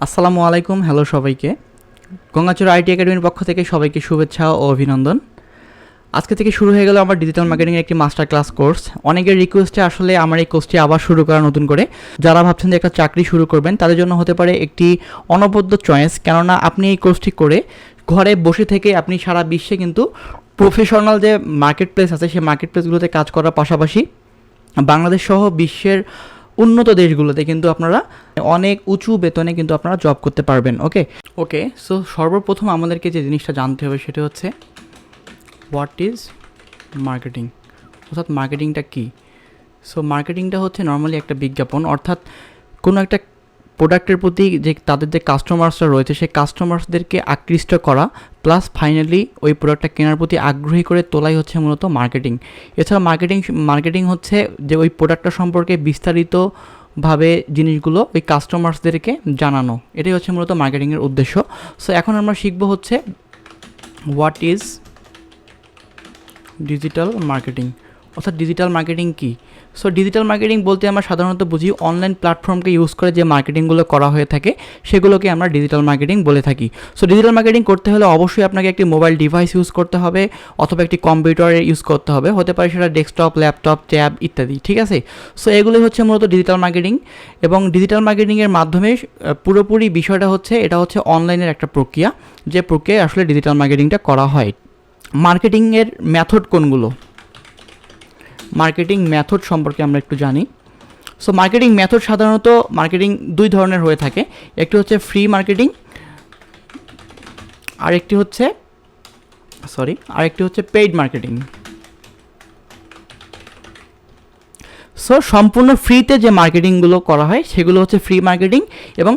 আসসালামু আলাইকুম, হ্যালো সবাইকে। গঙ্গাচড়া আইটি একাডেমির পক্ষ থেকে সবাইকে শুভেচ্ছা ও অভিনন্দন। আজকে থেকে শুরু হয়ে গেল আমার ডিজিটাল মার্কেটিংয়ের একটি মাস্টার ক্লাস কোর্স। অনেকের রিকোয়েস্টে আসলে আমার এই কোর্সটি আবার শুরু করা নতুন করে। যারা ভাবছেন যে একটা চাকরি শুরু করবেন তাদের জন্য হতে পারে একটি অনবদ্য চয়েস, কেননা আপনি এই কোর্সটি করে ঘরে বসে থেকে আপনি সারা বিশ্বে কিন্তু প্রফেশনাল যে মার্কেট প্লেস আছে সেই মার্কেট প্লেসগুলোতে কাজ করার পাশাপাশি বাংলাদেশ সহ বিশ্বের উন্নত দেশগুলোতে কিন্তু আপনারা অনেক উঁচু বেতনে কিন্তু আপনারা জব করতে পারবেন। ওকে সো সর্বপ্রথম আমাদেরকে যে জিনিসটা জানতে হবে সেটা হচ্ছে হোয়াট ইজ মার্কেটিং, অর্থাৎ মার্কেটিংটা কী। সো মার্কেটিংটা হচ্ছে নর্মালি একটা বিজ্ঞাপন, অর্থাৎ কোনো একটা প্রোডাক্টের প্রতি যে তাদের যে কাস্টমার্সরা রয়েছে সেই কাস্টমার্সদেরকে আকৃষ্ট করা প্লাস ফাইনালি ওই প্রোডাক্টটা কেনার প্রতি আগ্রহী করে তোলাই হচ্ছে মূলত মার্কেটিং। এছাড়া মার্কেটিং হচ্ছে যে ওই প্রোডাক্টটা সম্পর্কে বিস্তারিতভাবে জিনিসগুলো ওই কাস্টমার্সদেরকে জানানো, এটাই হচ্ছে মূলত মার্কেটিংয়ের উদ্দেশ্য। সো এখন আমরা শিখবো হচ্ছে হোয়াট ইজ ডিজিটাল মার্কেটিং, অর্থাৎ ডিজিটাল মার্কেটিং কী। সো ডিজিটাল মার্কেটিং বলতে আমরা সাধারণত বুঝি অনলাইন প্ল্যাটফর্মকে ইউজ করে যে মার্কেটিংগুলো করা হয়ে থাকে সেগুলোকে আমরা ডিজিটাল মার্কেটিং বলে থাকি। সো ডিজিটাল মার্কেটিং করতে হলে অবশ্যই আপনাকে একটি মোবাইল ডিভাইস ইউজ করতে হবে অথবা একটি কম্পিউটারের ইউজ করতে হবে, হতে পারে সেটা ডেস্কটপ, ল্যাপটপ, ট্যাব ইত্যাদি, ঠিক আছে। সো এগুলোই হচ্ছে মূলত ডিজিটাল মার্কেটিং, এবং ডিজিটাল মার্কেটিংয়ের মাধ্যমে পুরোপুরি বিষয়টা হচ্ছে এটা হচ্ছে অনলাইনের একটা প্রক্রিয়া, যে প্রক্রিয়ায় আসলে ডিজিটাল মার্কেটিংটা করা হয়। মার্কেটিংয়ের মেথড কোনগুলো, মার্কেটিং মেথড সম্পর্কে আমরা একটু জানি। সো মার্কেটিং মেথড সাধারণত মার্কেটিং দুই ধরনের হয়ে থাকে, একটি হচ্ছে ফ্রি মার্কেটিং, আরেকটি হচ্ছে পেইড মার্কেটিং। সো সম্পূর্ণ ফ্রিতে যে মার্কেটিংগুলো করা হয় সেগুলো হচ্ছে ফ্রি মার্কেটিং, এবং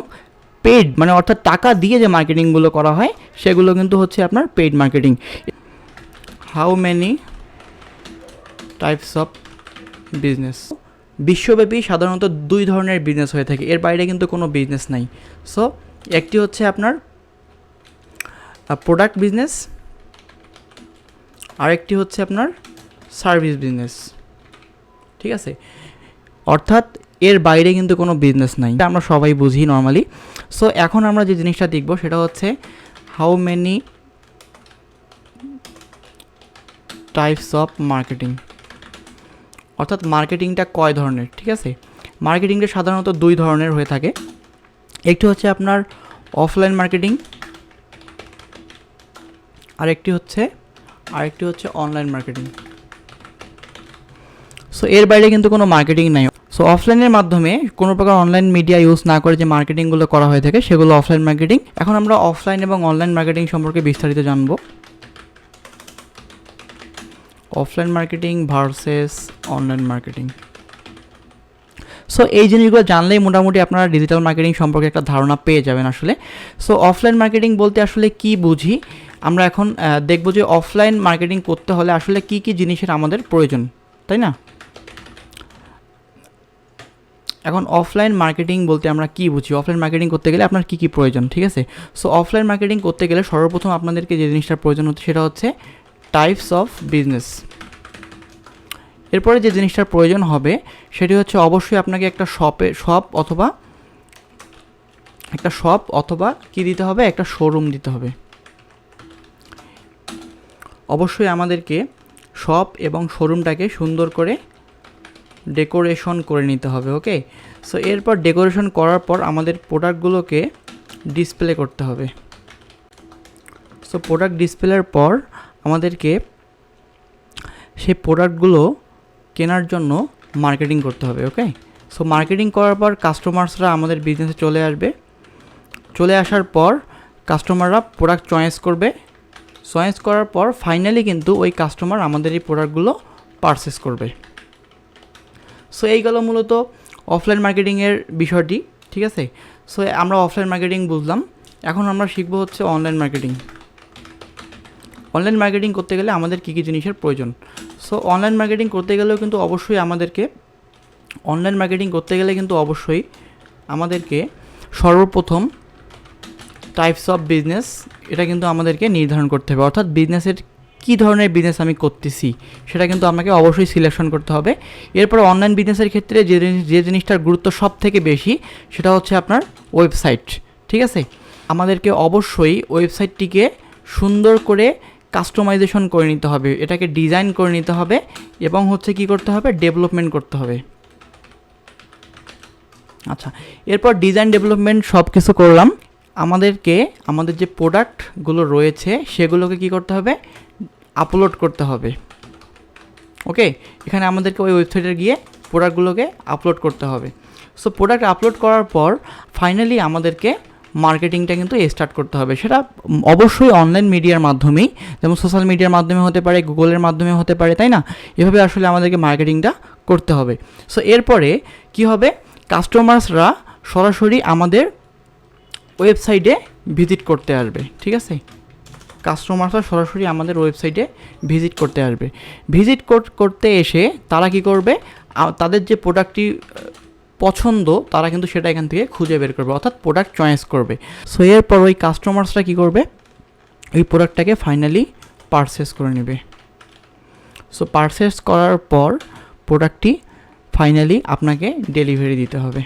পেইড মানে অর্থাৎ টাকা দিয়ে যে মার্কেটিংগুলো করা হয় সেগুলো কিন্তু হচ্ছে আপনার paid marketing. How many types of business, বিশ্বব্যাপী সাধারণত দুই ধরনের বিজনেস হয়ে থাকে, এর বাইরে কিন্তু কোনো বিজনেস নাই। সো একটি হচ্ছে আপনার প্রোডাক্ট বিজনেস, আরেকটি হচ্ছে আপনার সার্ভিস বিজনেস, ঠিক আছে। অর্থাৎ এর বাইরে কিন্তু কোনো বিজনেস নাই, আমরা সবাই বুঝি নর্মালি। সো এখন আমরা যে জিনিসটা দেখব সেটা হচ্ছে how many types of marketing, অর্থাৎ মার্কেটিংটা কয় ধরনের, ঠিক আছে। মার্কেটিংটা সাধারণত দুই ধরনের হয়ে থাকে, একটি হচ্ছে আপনার অফলাইন মার্কেটিং, আরেকটি হচ্ছে অনলাইন মার্কেটিং। সো এর বাইরে কিন্তু কোনো মার্কেটিং নাই। সো অফলাইনের মাধ্যমে কোনো প্রকার অনলাইন মিডিয়া ইউজ না করে যে মার্কেটিংগুলো করা হয়ে থাকে সেগুলো অফলাইন মার্কেটিং। এখন আমরা অফলাইন এবং অনলাইন মার্কেটিং সম্পর্কে বিস্তারিত জানবো। Offline marketing versus online marketing. So এই জিনিসগুলো জানলেই মোটামুটি আপনারা ডিজিটাল মার্কেটিং সম্পর্কে একটা ধারণা পেয়ে যাবেন আসলে। সো অফলাইন মার্কেটিং বলতে আসলে কি বুঝি আমরা এখন দেখব, যে অফলাইন মার্কেটিং করতে হলে আসলে কি কি জিনিসের আমাদের প্রয়োজন, তাই না। এখন অফলাইন মার্কেটিং বলতে আমরা কি বুঝি, অফলাইন মার্কেটিং করতে গেলে আপনার কী কী প্রয়োজন, ঠিক আছে। সো অফলাইন মার্কেটিং করতে গেলে সর্বপ্রথম আপনাদেরকে যে জিনিসটার প্রয়োজন হচ্ছে সেটা হচ্ছে টাইপস অফ বিজনেস। এরপরে যে জিনিসটার প্রয়োজন হবে সেটি হচ্ছে অবশ্যই আপনাকে একটা শপ অথবা কি দিতে হবে, একটা শোরুম দিতে হবে। অবশ্যই আমাদেরকে শপ এবং শোরুমটাকে সুন্দর করে ডেকোরেশন করে নিতে হবে। ওকে, সো এরপর ডেকোরেশন করার পর আমাদের প্রোডাক্টগুলোকে ডিসপ্লে করতে হবে। সো প্রোডাক্ট ডিসপ্লের পর আমাদেরকে সেই প্রোডাক্টগুলো কেনার জন্য মার্কেটিং করতে হবে। ওকে, সো মার্কেটিং করার পর কাস্টমার্সরা আমাদের বিজনেসে চলে আসার পর কাস্টমাররা প্রোডাক্ট চয়েস করার পর ফাইনালি কিন্তু ওই কাস্টমার আমাদের এই প্রোডাক্টগুলো পারচেস করবে। সো এই গেল মূলত অফলাইন মার্কেটিংয়ের বিষয়টি, ঠিক আছে। সো আমরা অফলাইন মার্কেটিং বুঝলাম, এখন আমরা শিখব হচ্ছে অনলাইন মার্কেটিং। অনলাইন মার্কেটিং করতে গেলে আমাদের কী কী জিনিসের প্রয়োজন। সো অনলাইন মার্কেটিং করতে গেলেও কিন্তু অবশ্যই আমাদেরকে সর্বপ্রথম টাইপস অফ বিজনেস এটা কিন্তু আমাদেরকে নির্ধারণ করতে হবে, অর্থাৎ বিজনেসের কী ধরনের বিজনেস আমি করতেছি সেটা কিন্তু আমাকে অবশ্যই সিলেকশন করতে হবে। এরপর অনলাইন বিজনেসের ক্ষেত্রে যে জিনিসটার গুরুত্ব সব থেকে বেশি সেটা হচ্ছে আপনার ওয়েবসাইট, ঠিক আছে, আমাদেরকে অবশ্যই ওয়েবসাইটটিকে সুন্দর করে কাস্টমাইজেশন করে নিতে হবে, এটাকে ডিজাইন করে নিতে হবে এবং হচ্ছে কি করতে হবে, ডেভেলপমেন্ট করতে হবে। আচ্ছা, এরপর ডিজাইন ডেভেলপমেন্ট সব কিছু করলাম, আমাদেরকে আমাদের যে প্রোডাক্টগুলো রয়েছে সেগুলোকে কি করতে হবে, আপলোড করতে হবে। ওকে, এখানে আমাদেরকে ওই ওয়েবসাইটে গিয়ে প্রোডাক্টগুলোকে আপলোড করতে হবে। সো প্রোডাক্ট আপলোড করার পর ফাইনালি আমাদেরকে মার্কেটিংটা কিন্তু স্টার্ট করতে হবে, সেটা অবশ্যই অনলাইন মিডিয়ার মাধ্যমেই, যেমন সোশ্যাল মিডিয়ার মাধ্যমে হতে পারে, গুগলের মাধ্যমে হতে পারে, তাই না? এভাবে আসলে আমাদেরকে মার্কেটিংটা করতে হবে। সো এরপরে কি হবে, কাস্টমার্সরা সরাসরি আমাদের ওয়েবসাইটে ভিজিট করতে আসবে। ঠিক আছে, কাস্টমাররা সরাসরি আমাদের ওয়েবসাইটে ভিজিট করতে আসবে। ভিজিট করতে এসে তারা কি করবে, তাদের যে প্রোডাক্টটি পছন্দ তারা কিন্তু সেটা এখান থেকে খুঁজে বের করবে, অর্থাৎ প্রোডাক্ট চয়েস করবে। সো এরপর ওই কাস্টমার্সরা কী করবে, এই প্রোডাক্টটাকে ফাইনালি পারচেস করে নেবে। সো পারচেস করার পর প্রোডাক্টটি ফাইনালি আপনাকে ডেলিভারি দিতে হবে।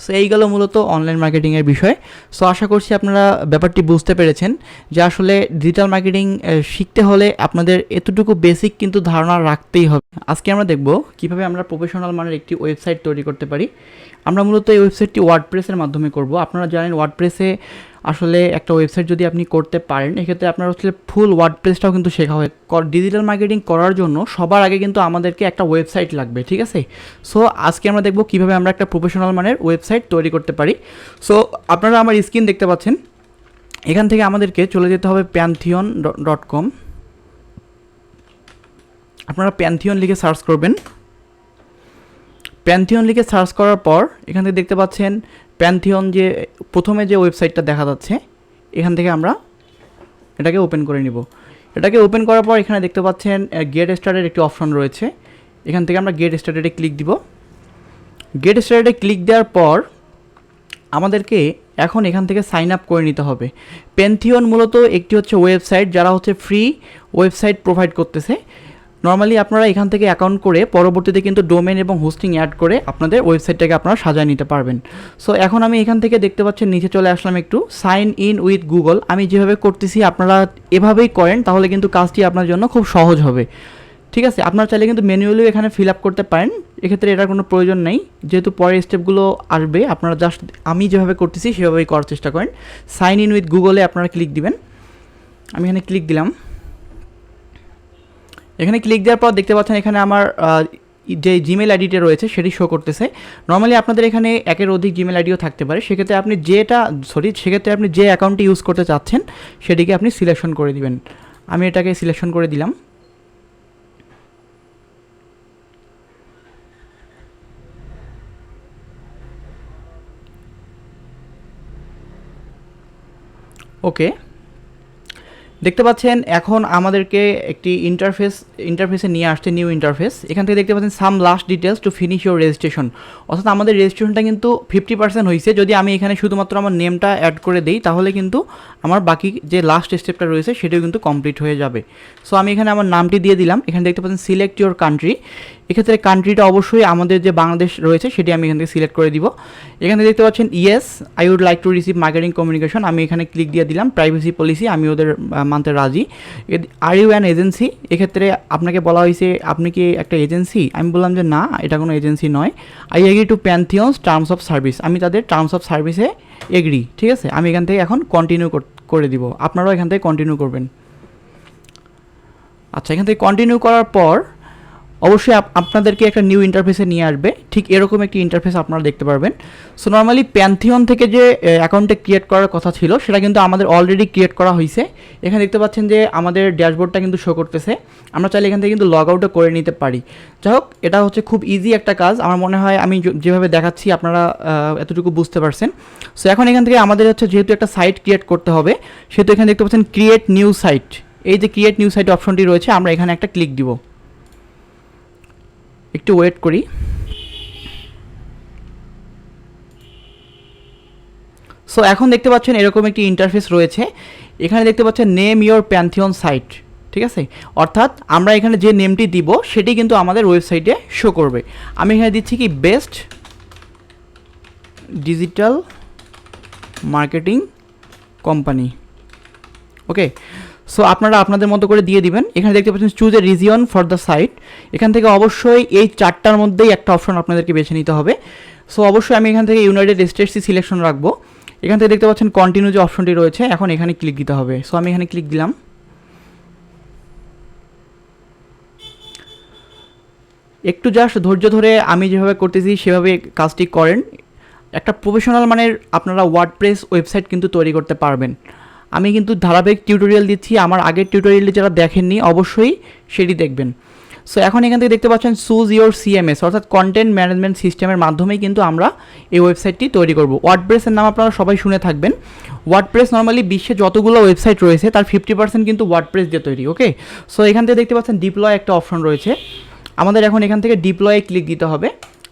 সো এই গেল মূলত অনলাইন মার্কেটিংয়ের বিষয়। সো আশা করছি আপনারা ব্যাপারটি বুঝতে পেরেছেন যে আসলে ডিজিটাল মার্কেটিং শিখতে হলে আপনাদের এতটুকু বেসিক কিন্তু ধারণা রাখতেই হবে। আজকে আমরা দেখব কিভাবে আমরা প্রফেশনাল মানের একটি ওয়েবসাইট তৈরি করতে পারি। আমরা মূলত এই ওয়েবসাইটটি ওয়ার্ডপ্রেসের মাধ্যমে করব। আপনারা জানেন ওয়ার্ডপ্রেসে আসলে একটা ওয়েবসাইট যদি আপনি করতে পারেন, এক্ষেত্রে আপনার হচ্ছে ফুল ওয়ার্ডপ্রেসটাও কিন্তু শেখা হয়। ডিজিটাল মার্কেটিং করার জন্য সবার আগে কিন্তু আমাদেরকে একটা ওয়েবসাইট লাগবে, ঠিক আছে? সো আজকে আমরা দেখব কিভাবে আমরা একটা প্রফেশনাল মানের ওয়েবসাইট তৈরি করতে পারি। সো আপনারা আমার স্ক্রিন দেখতে পাচ্ছেন, এখান থেকে আমাদেরকে চলে যেতে হবে pantheon.com। আপনারা প্যান্থিয়ন লিখে সার্চ করবেন। প্যান্থিয়ন লিখে সার্চ করার পর এখান থেকে দেখতে পাচ্ছেন প্যান্থিয়ন যে প্রথমে যে ওয়েবসাইটটা দেখা যাচ্ছে, এখান থেকে আমরা এটাকে ওপেন করে নিব। এটাকে ওপেন করার পর এখানে দেখতে পাচ্ছেন গেট স্টার্টেড একটি অপশন রয়েছে, এখান থেকে আমরা গেট স্টার্টেডে ক্লিক দিব। গেট স্টার্টেডে ক্লিক দেওয়ার পর আমাদেরকে এখন এখান থেকে সাইন আপ করে নিতে হবে। প্যান্থিয়ন মূলত একটি হচ্ছে ওয়েবসাইট যারা হচ্ছে ফ্রি ওয়েবসাইট প্রোভাইড করতেছে। নর্মালি আপনারা এখান থেকে অ্যাকাউন্ট করে পরবর্তীতে কিন্তু ডোমেন এবং হোস্টিং অ্যাড করে আপনাদের ওয়েবসাইটটাকে আপনারা সাজায় নিতে পারবেন। সো এখন আমি এখান থেকে দেখতে পাচ্ছেন নিচে চলে আসলাম একটু, সাইন ইন উইথ গুগল। আমি যেভাবে করতেছি আপনারা এভাবেই করেন, তাহলে কিন্তু কাজটি আপনার জন্য খুব সহজ হবে। ঠিক আছে, আপনারা চাইলে কিন্তু ম্যানুয়ালিও এখানে ফিল আপ করতে পারেন, এক্ষেত্রে এটার কোনো প্রয়োজন নেই, যেহেতু পরের স্টেপগুলো আসবে। আপনারা জাস্ট আমি যেভাবে করতেছি সেভাবেই করার চেষ্টা করেন। সাইন ইন উইথ গুগলে আপনারা ক্লিক দিবেন। আমি এখানে ক্লিক দিলাম। এখানে ক্লিক দেওয়ার পর দেখতে পাচ্ছেন এখানে আমার যে জিমেল আইডিটা রয়েছে সেটি শো করতেছে। নর্মালি আপনাদের এখানে একের অধিক জিমেল আইডিও থাকতে পারে, সেক্ষেত্রে আপনি আপনি যে অ্যাকাউন্টটি ইউজ করতে চাচ্ছেন সেটিকে আপনি সিলেকশন করে দিবেন। আমি এটাকে সিলেকশন করে দিলাম। ওকে, দেখতে পাচ্ছেন এখন আমাদেরকে একটি ইন্টারফেসে নিয়ে আসছে, নিউ ইন্টারফেস। এখান থেকে দেখতে পাচ্ছেন some last details to finish your registration, অর্থাৎ আমাদের রেজিস্ট্রেশনটা কিন্তু 50% হয়েছে। যদি আমি এখানে শুধুমাত্র আমার নেমটা অ্যাড করে দিই তাহলে কিন্তু আমার বাকি যে লাস্ট স্টেপটা রয়েছে সেটিও কিন্তু কমপ্লিট হয়ে যাবে। সো আমি এখানে আমার নামটি দিয়ে দিলাম। এখানে দেখতে পাচ্ছেন সিলেক্ট ইউর কান্ট্রি, এক্ষেত্রে কান্ট্রিটা অবশ্যই আমাদের যে বাংলাদেশ রয়েছে সেটি আমি এখান থেকে সিলেক্ট করে দিব। এখানে দেখতে পাচ্ছেন yes I would like to receive marketing communication, আমি এখানে ক্লিক দিয়ে দিলাম। প্রাইভেসি পলিসি আমি ওদের মানতে রাজি। আর ইউ অ্যান এজেন্সি, এক্ষেত্রে আপনাকে বলা হয়েছে আপনি কি একটা এজেন্সি, আমি বললাম যে না, এটা কোনো এজেন্সি নয়। I agree to Pantheon's terms of service, আমি তাদের টার্মস অফ সার্ভিসে এগ্রি। ঠিক আছে, আমি এখান থেকে এখন কন্টিনিউ করে দিব, আপনারাও এখান থেকে কন্টিনিউ করবেন। আচ্ছা, এখান থেকে কন্টিনিউ করার পর অবশ্যই আপনাদেরকে একটা নিউ ইন্টারফেসে নিয়ে আসবে, ঠিক এরকম একটি ইন্টারফেস আপনারা দেখতে পারবেন। সো নর্মালি প্যান্থিয়ন থেকে যে অ্যাকাউন্টে ক্রিয়েট করার কথা ছিল সেটা কিন্তু আমাদের অলরেডি ক্রিয়েট করা হয়েছে। এখানে দেখতে পাচ্ছেন যে আমাদের ড্যাশবোর্ডটা কিন্তু শো করতেছে, আমরা চাইলে এখান থেকে কিন্তু লগ আউটও করে নিতে পারি। যাই হোক, এটা হচ্ছে খুব ইজি একটা কাজ, আমার মনে হয় আমি যেভাবে দেখাচ্ছি আপনারা এতটুকু বুঝতে পারছেন। সো এখন এখান থেকে আমাদের হচ্ছে যেহেতু একটা সাইট ক্রিয়েট করতে হবে, সেহেতু এখানে দেখতে পাচ্ছেন ক্রিয়েট নিউ সাইট, এই যে ক্রিয়েট নিউ সাইট অপশনটি রয়েছে, আমরা এখানে একটা ক্লিক দিব। একটু ওয়েট করি। সো এখন দেখতে পাচ্ছেন এরকম একটি ইন্টারফেস রয়েছে, এখানে দেখতে পাচ্ছেন নেম ইওর প্যান্থিয়ন সাইট। ঠিক আছে, অর্থাৎ আমরা এখানে যে নেমটি দিব সেটি কিন্তু আমাদের ওয়েবসাইটে শো করবে। আমি এখানে দিচ্ছি কি best digital marketing company. Okay, so আপনারা আপনাদের মতো করে দিয়ে দিবেন। এখানে দেখতে পাচ্ছেন choose a region for the site, এখান থেকে অবশ্যই এই 4টার মধ্যেই একটা অপশন আপনাদেরকে বেছে নিতে হবে। সো অবশ্যই আমি এখান থেকে ইউনাইটেড স্টেটসই সিলেকশন রাখবো। এখান থেকে দেখতে পাচ্ছেন কন্টিনিউ যে অপশনটি রয়েছে, এখন এখানে ক্লিক দিতে হবে। সো আমি এখানে ক্লিক দিলাম। একটু জাস্ট ধৈর্য ধরে আমি যেভাবে করতেছি সেভাবে কাজটি করেন, একটা প্রফেশনাল মানের আপনারা ওয়ার্ডপ্রেস ওয়েবসাইট কিন্তু তৈরি করতে পারবেন। আমি কিন্তু ধারাবাহিক টিউটোরিয়াল দিচ্ছি, আমার আগের টিউটোরিয়ালটি যারা দেখেননি অবশ্যই সেটি দেখবেন। সো এখন এখান থেকে দেখতে পাচ্ছেন চুজ ইওর সিএমএস, অর্থাৎ কন্টেন্ট ম্যানেজমেন্ট সিস্টেমের মাধ্যমেই কিন্তু আমরা এই ওয়েবসাইটটি তৈরি করব। ওয়ার্ডপ্রেসের নাম আপনারা সবাই শুনে থাকবেন। ওয়ার্ডপ্রেস নর্মালি বিশ্বে যতগুলো ওয়েবসাইট রয়েছে তার 50% কিন্তু ওয়ার্ডপ্রেস দিয়ে তৈরি। ওকে, সো এখান থেকে দেখতে পাচ্ছেন ডিপ্লয় একটা অপশন রয়েছে, আমাদের এখন এখান থেকে ডিপ্লয়ে ক্লিক দিতে হবে।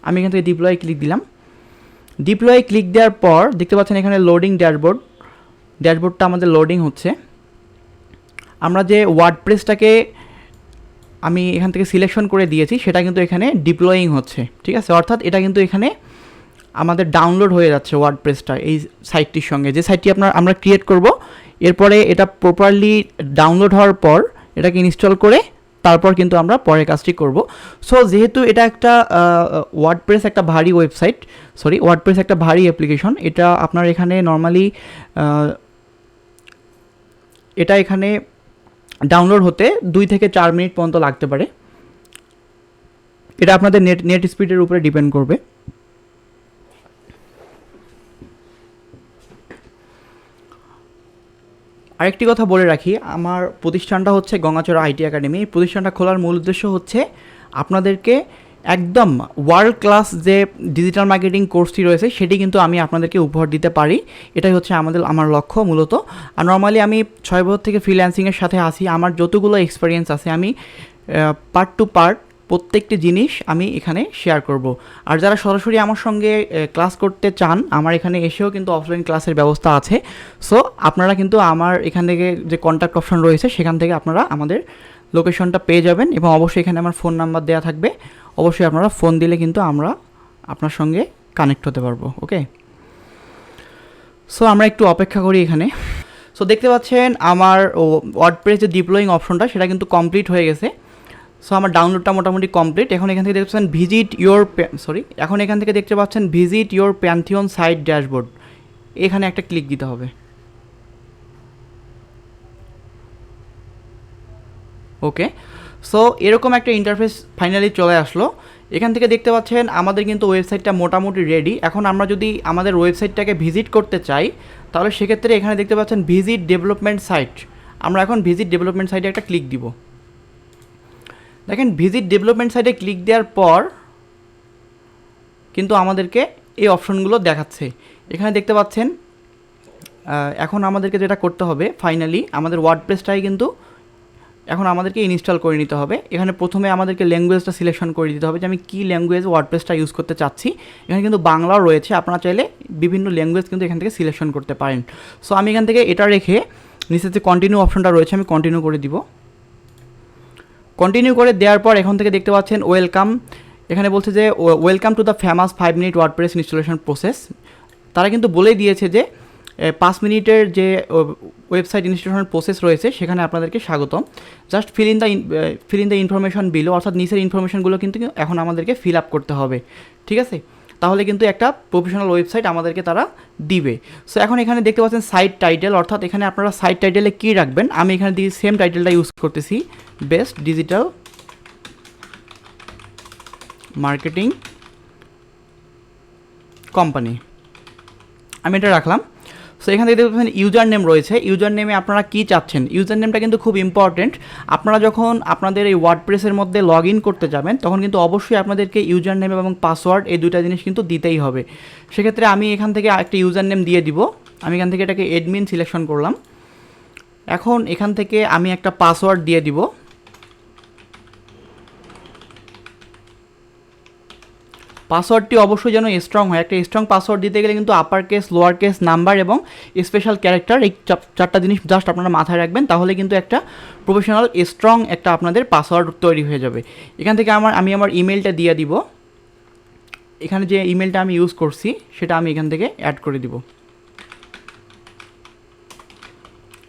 আমি এখান থেকে ডিপ্লয়ে ক্লিক দিলাম। ডিপ্লয়ে ক্লিক দেওয়ার পর দেখতে পাচ্ছেন এখানে লোডিং ড্যাশবোর্ডটা আমাদের লোডিং হচ্ছে। আমরা যে ওয়ার্ডপ্রেসটাকে আমি এখান থেকে সিলেকশন করে দিয়েছি সেটা কিন্তু এখানে ডিপ্লয়িং হচ্ছে, ঠিক আছে। অর্থাৎ এটা কিন্তু এখানে আমাদের ডাউনলোড হয়ে যাচ্ছে ওয়ার্ডপ্রেসটা এই সাইটটির সঙ্গে, যে সাইটটি আমরা ক্রিয়েট করব। এরপরে এটা প্রপারলি ডাউনলোড হওয়ার পর এটাকে ইনস্টল করে তারপর কিন্তু আমরা পরের কাজটি করব। সো যেহেতু এটা একটা ওয়ার্ডপ্রেস একটা ভারী ওয়েবসাইট, ওয়ার্ডপ্রেস একটা ভারী অ্যাপ্লিকেশন, এটা আপনার এখানে নর্মালি এটা এখানে ডাউনলোড হতে 2 থেকে 4 মিনিট পর্যন্ত লাগতে পারে। এটা আপনাদের নেট স্পিডের উপরে ডিপেন্ড করবে। আরেকটি কথা বলে রাখি, আমার প্রতিষ্ঠানটা হচ্ছে গঙ্গাচড়া আইটি একাডেমি। এই প্রতিষ্ঠানটা খোলার মূল উদ্দেশ্য হচ্ছে আপনাদেরকে একদম ওয়ার্ল্ড ক্লাস যে ডিজিটাল মার্কেটিং কোর্সটি রয়েছে সেটি কিন্তু আমি আপনাদেরকে উপহার দিতে পারি, এটাই হচ্ছে আমার লক্ষ্য মূলত। আর নর্মালি আমি 6 বছর থেকে ফ্রিল্যান্সিংয়ের সাথে আসি, আমার যতগুলো এক্সপিরিয়েন্স আছে আমি পার্ট টু পার্ট প্রত্যেকটি জিনিস আমি এখানে শেয়ার করব। আর যারা সরাসরি আমার সঙ্গে ক্লাস করতে চান, আমার এখানে এসেও কিন্তু অফলাইন ক্লাসের ব্যবস্থা আছে। সো আপনারা কিন্তু আমার এখান থেকে যে কন্ট্যাক্ট অপশন রয়েছে সেখান থেকে আপনারা আমাদের লোকেশনটা পেয়ে যাবেন, এবং অবশ্যই এখানে আমার ফোন নাম্বার দেওয়া থাকবে। অবশ্যই আপনারা ফোন দিলে কিন্তু আমরা আপনার সঙ্গে কানেক্ট হতে পারবো। ওকে, সো আমরা একটু অপেক্ষা করি এখানে। সো দেখতে পাচ্ছেন আমার ওয়ার্ডপ্রেস যে ডিপ্লয়িং অপশনটা সেটা কিন্তু কমপ্লিট হয়ে গেছে। সো আমার ডাউনলোডটা মোটামুটি কমপ্লিট। এখন এখান থেকে দেখতে পাচ্ছেন visit your Pantheon site dashboard, এখানে একটা ক্লিক দিতে হবে। ওকে, সো এরকম একটা ইন্টারফেস ফাইনালি চলে আসলো। এখান থেকে দেখতে পাচ্ছেন আমাদের কিন্তু ওয়েবসাইটটা মোটামুটি রেডি। এখন আমরা যদি আমাদের ওয়েবসাইটটাকে ভিজিট করতে চাই তাহলে সেক্ষেত্রে এখানে দেখতে পাচ্ছেন ভিজিট ডেভেলপমেন্ট সাইট, আমরা এখন ভিজিট ডেভেলপমেন্ট সাইটে একটা ক্লিক দিব। দেখেন ভিজিট ডেভেলপমেন্ট সাইটে ক্লিক দেওয়ার পর কিন্তু আমাদেরকে এই অপশনগুলো দেখাচ্ছে। এখানে দেখতে পাচ্ছেন এখন আমাদেরকে যেটা করতে হবে, ফাইনালি আমাদের ওয়ার্ডপ্রেসটাই কিন্তু এখন আমাদেরকে ইনস্টল করে নিতে হবে। এখানে প্রথমে আমাদেরকে ল্যাঙ্গুয়েজটা সিলেকশন করে দিতে হবে যে আমি কী ল্যাঙ্গুয়েজ ওয়ার্ডপ্রেসটা ইউজ করতে চাচ্ছি। এখানে কিন্তু বাংলাও রয়েছে, আপনারা চাইলে বিভিন্ন ল্যাঙ্গুয়েজ কিন্তু এখান থেকে সিলেকশন করতে পারেন। সো আমি এখান থেকে এটা রেখে নিচে যে কন্টিনিউ অপশনটা রয়েছে আমি কন্টিনিউ করে দিব। কন্টিনিউ করে দেওয়ার পর এখান থেকে দেখতে পাচ্ছেন ওয়েলকাম, এখানে বলছে যে welcome to the famous 5 minute WordPress installation process. তারা কিন্তু বলেই দিয়েছে যে 5 মিনিটের যে ওয়েবসাইট ইনস্টলেশন প্রসেস রয়েছে সেখানে আপনাদেরকে স্বাগতম। Just fill in the information below, অর্থাৎ নিচের ইনফরমেশনগুলো কিন্তু এখন আমাদেরকে ফিল আপ করতে হবে, ঠিক আছে। তাহলে কিন্তু একটা প্রফেশনাল ওয়েবসাইট আমাদেরকে তারা দিবে। সো এখন এখানে দেখতে পাচ্ছেন সাইট টাইটেল, অর্থাৎ এখানে আপনারা সাইট টাইটেলে কী রাখবেন। আমি এখানে দিয়ে সেম টাইটেলটা ইউজ করতেছি, বেস্ট ডিজিটাল মার্কেটিং কোম্পানি, আমি এটা রাখলাম। সো এখান থেকে দেখবেন ইউজার নেম রয়েছে, ইউজার নেমে আপনারা কী চাচ্ছেন। ইউজার নেমটা কিন্তু খুব ইম্পর্টেন্ট। আপনারা যখন আপনাদের এই ওয়ার্ডপ্রেসের মধ্যে লগ ইন করতে যাবেন তখন কিন্তু অবশ্যই আপনাদেরকে ইউজার নেম এবং পাসওয়ার্ড এই দুইটা জিনিস কিন্তু দিতেই হবে। সেক্ষেত্রে আমি এখান থেকে একটা ইউজার নেম দিয়ে দিব। আমি এখান থেকে এটাকে অ্যাডমিন সিলেকশন করলাম। এখন এখান থেকে আমি একটা পাসওয়ার্ড দিয়ে দিব। পাসওয়ার্ডটি অবশ্যই যেন স্ট্রং হয়। একটা স্ট্রং পাসওয়ার্ড দিতে গেলে কিন্তু upper case, lower case, number এবং স্পেশাল ক্যারেক্টার, এই 4টা জিনিস জাস্ট আপনারা মাথায় রাখবেন, তাহলে কিন্তু একটা প্রফেশনাল স্ট্রং একটা আপনাদের পাসওয়ার্ড তৈরি হয়ে যাবে। এখান থেকে আমি আমার ইমেলটা দিয়ে দিব। এখানে যে ইমেলটা আমি ইউজ করছি সেটা আমি এখান থেকে অ্যাড করে দিব।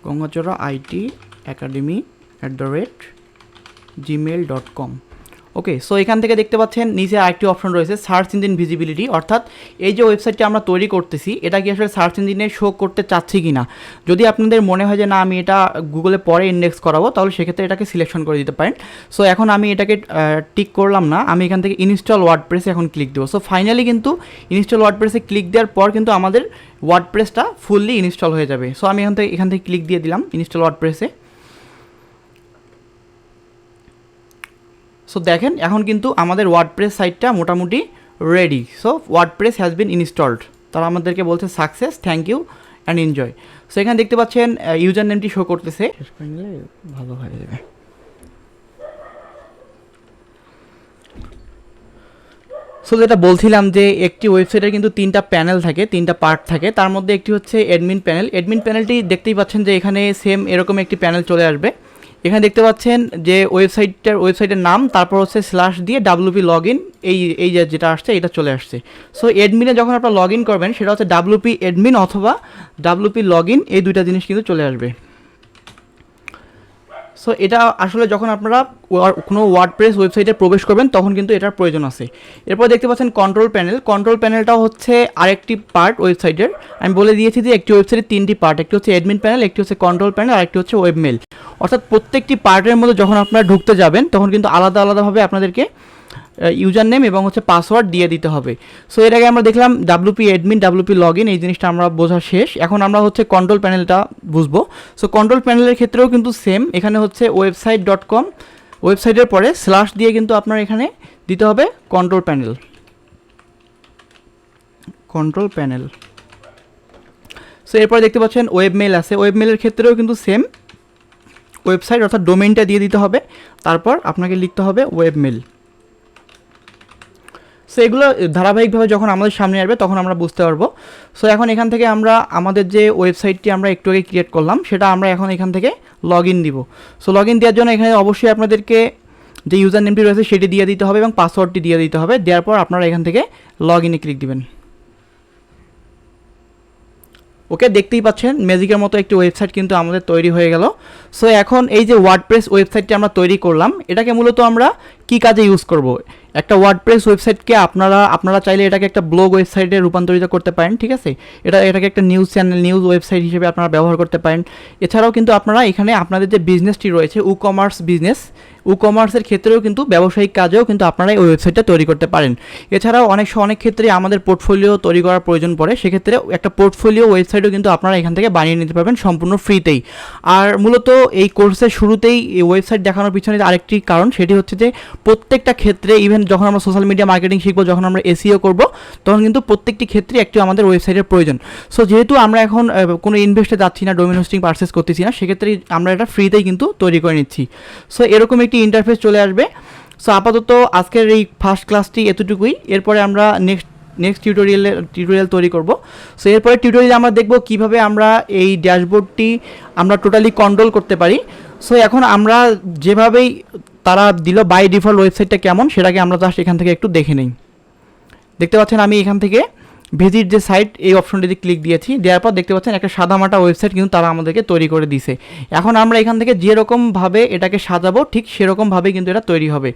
Gangachara IT academy @gmail.com। Okay, so এখান থেকে দেখতে পাচ্ছেন নিচে আরেকটি অপশন রয়েছে সার্চ ইঞ্জিন ভিজিবিলিটি, অর্থাৎ এই যে ওয়েবসাইটটি আমরা তৈরি করতেছি এটা কি আসলে সার্চ ইঞ্জিনে শো করতে চাচ্ছি কি না। যদি আপনাদের মনে হয় যে না আমি এটা গুগলে পরে ইন্ডেক্স করাবো, তাহলে সেক্ষেত্রে এটাকে সিলেকশন করে দিতে পারেন। সো এখন আমি এটাকে টিক করলাম না, আমি এখান থেকে ইনস্টল ওয়ার্ডপ্রেসে এখন ক্লিক দেবো। সো ফাইনালি কিন্তু ইনস্টল ওয়ার্ডপ্রেসে ক্লিক দেওয়ার পর কিন্তু আমাদের ওয়ার্ডপ্রেসটা ফুললি ইনস্টল হয়ে যাবে। সো আমি এখান থেকে ক্লিক দিয়ে দিলাম ইনস্টল ওয়ার্ডপ্রেসে। সো দেখেন এখন কিন্তু আমাদের ওয়ার্ডপ্রেস সাইটটা মোটামুটি ready. So WordPress has been installed, তারা আমাদেরকে বলছে success, thank you and enjoy. So এখানে দেখতে পাচ্ছেন ইউজার নেমটি শো করতেছে, শেষ করে নিলে ভালো হয়ে যাবে। সো যেটা বলছিলাম যে একটি ওয়েবসাইটের কিন্তু 3টা প্যানেল থাকে, 3টা পার্ট থাকে, তার মধ্যে একটি হচ্ছে অ্যাডমিন প্যানেল। অ্যাডমিন প্যানেলটি দেখতেই পাচ্ছেন যে এখানে সেম এরকম একটি প্যানেল চলে আসবে। এখানে দেখতে পাচ্ছেন যে ওয়েবসাইটের নাম, তারপর হচ্ছে স্ল্যাশ দিয়ে WP লগইন, এই যেটা আসছে এটা চলে আসছে। সো অ্যাডমিনে যখন আপনারা লগ ইন করবেন সেটা হচ্ছে WP অ্যাডমিন অথবা WP লগইন, এই দুইটা জিনিস কিন্তু চলে আসবে। সো এটা আসলে যখন আপনারা কোনো ওয়ার্ডপ্রেস ওয়েবসাইটে প্রবেশ করবেন তখন কিন্তু এটার প্রয়োজন আছে। এরপর দেখতে পাচ্ছেন কন্ট্রোল প্যানেল। কন্ট্রোল প্যানেলটাও হচ্ছে আরেকটি পার্ট ওয়েবসাইটের। আমি বলে দিয়েছি যে একটি ওয়েবসাইটের 3টি পার্ট, একটি হচ্ছে অ্যাডমিন প্যানেল, একটি হচ্ছে কন্ট্রোল প্যানেল, আর একটি হচ্ছে ওয়েবমেল। অর্থাৎ প্রত্যেকটি পার্টের মধ্যে যখন আপনারা ঢুকতে যাবেন তখন কিন্তু আলাদা আলাদাভাবে আপনাদেরকে ইউজার নেম এবং হচ্ছে পাসওয়ার্ড দিয়ে দিতে হবে। সো এর আগে আমরা দেখলাম WP অ্যাডমিন, WP লগইন, এই জিনিসটা আমরা বোঝা শেষ। এখন আমরা হচ্ছে কন্ট্রোল প্যানেলটা বুঝবো। সো কন্ট্রোল প্যানেলের ক্ষেত্রেও কিন্তু সেম, এখানে হচ্ছে website.com, ওয়েবসাইটের পরে স্ল্যাশ দিয়ে কিন্তু আপনার এখানে দিতে হবে কন্ট্রোল প্যানেল। সো এরপরে দেখতে পাচ্ছেন ওয়েবমেল আছে, ওয়েবমেলের ক্ষেত্রেও কিন্তু সেম, ওয়েবসাইট অর্থাৎ ডোমেইনটা দিয়ে দিতে হবে, তারপর আপনাকে লিখতে হবে ওয়েবমেল। সো এগুলো ধারাবাহিকভাবে যখন আমাদের সামনে আসবে তখন আমরা বুঝতে পারবো। সো এখন এখান থেকে আমরা আমাদের যে ওয়েবসাইটটি আমরা একটু আগে ক্রিয়েট করলাম সেটা আমরা এখন এখান থেকে লগ ইন দিব। সো লগ ইন দেওয়ার জন্য এখানে অবশ্যই আপনাদেরকে যে ইউজার নেমটি রয়েছে সেটি দিয়ে দিতে হবে এবং পাসওয়ার্ডটি দিয়ে দিতে হবে। দেওয়ার পর আপনারা এখান থেকে লগ ইনে ক্লিক দিবেন। ওকে, দেখতেই পাচ্ছেন ম্যাজিকের মতো একটি ওয়েবসাইট কিন্তু আমাদের তৈরি হয়ে গেল। সো এখন এই যে ওয়ার্ডপ্রেস ওয়েবসাইটটি আমরা তৈরি করলাম এটাকে মূলত আমরা কি কাজে ইউজ করব। একটা ওয়ার্ডপ্রেস ওয়েবসাইটকে আপনারা চাইলে এটাকে একটা ব্লগ ওয়েবসাইটে রূপান্তরিত করতে পারেন, ঠিক আছে। এটাকে একটা নিউজ চ্যানেল, নিউজ ওয়েবসাইট হিসেবে আপনারা ব্যবহার করতে পারেন। এছাড়াও কিন্তু আপনারা এখানে আপনাদের যে বিজনেসটি রয়েছে কমার্স বিজনেস, কমার্সের ক্ষেত্রেও কিন্তু ব্যবসায়িক কাজেও কিন্তু আপনারা এই ওয়েবসাইটটা তৈরি করতে পারেন। এছাড়াও অনেক ক্ষেত্রে আমাদের পোর্টফোলিও তৈরি করার প্রয়োজন পড়ে, সেক্ষেত্রে একটা পোর্টফোলিও ওয়েবসাইটও কিন্তু আপনারা এখান থেকে বানিয়ে নিতে পারবেন সম্পূর্ণ ফ্রিতেই। আর মূলত এই কোর্সের শুরুতেই এই ওয়েবসাইট দেখানোর পিছনে আরেকটি কারণ, সেটি হচ্ছে যে প্রত্যেকটা ক্ষেত্রে ইভেন যখন আমরা সোশ্যাল মিডিয়া মার্কেটিং শিখবো, যখন আমরা SEO করব, তখন কিন্তু প্রত্যেকটি ক্ষেত্রে একটি আমাদের ওয়েবসাইটের প্রয়োজন। সো যেহেতু আমরা এখন কোনো ইনভেস্টে যাচ্ছি না, ডোমেইন হোস্টিং পারচেস করতেছি না, সেক্ষেত্রে আমরা এটা ফ্রিতেই কিন্তু তৈরি করে নিচ্ছি। সো এরকম একটি ইন্টারফেস চলে আসবে। সো আপাতত আজকের এই ফার্স্ট ক্লাসটি এতটুকুই। এরপরে আমরা নেক্সট টিউটোরিয়াল তৈরি করব। সো এরপরে টিউটোরিয়ালে আমরা দেখব কিভাবে আমরা এই ড্যাশবোর্ডটি আমরা টোটালি কন্ট্রোল করতে পারি। সো এখন আমরা যেভাবেই তারা দিল বাই ডিফল্ট ওয়েবসাইটটা কেমন সেটাকে আমরা জাস্ট এখান থেকে একটু দেখে নিই। দেখতে পাচ্ছেন আমি এখান থেকে ভিজিট যে সাইট এই অপশনটিতে ক্লিক দিয়েছি, দেওয়ার পর দেখতে পাচ্ছেন একটা সাদামাটা ওয়েবসাইট কিন্তু তারা আমাদেরকে তৈরি করে দিছে। এখন আমরা এখান থেকে যেরকমভাবে এটাকে সাজাবো ঠিক সেরকমভাবে কিন্তু এটা তৈরি হবে।